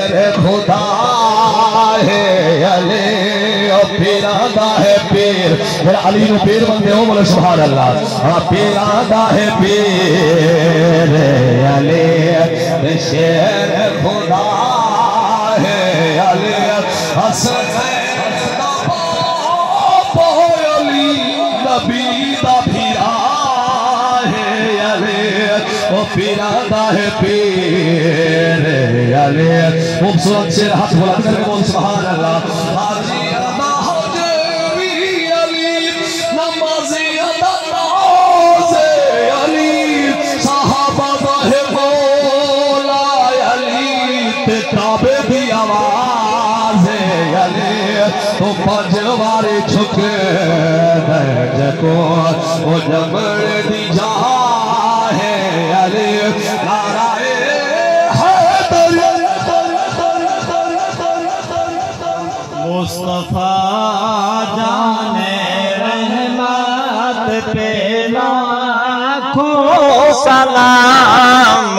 शेर खुदा है अली ओ पीरादा है पीर मेरा अली नु पीर बनते हो बोले सुभान अल्लाह हाँ पीरादा है पीर अली शेर खुदा है अली हसन अली नबी दा पीरा है अली ओ पीरादा है पीर अली खूबसूरत शेर हाथ बुलंद करके बोल सुभान अल्लाह हाजी अदा हाजी अली नमाज़ी अदा नाज़े अली सहाबा है मौला अली ते ताबे दी आवाज़ है अली तो पंजवारे झुके जको ओ जबड़ दी जा है अली नाराए मुस्तफा जाने रहमत पे लाखों सलाम।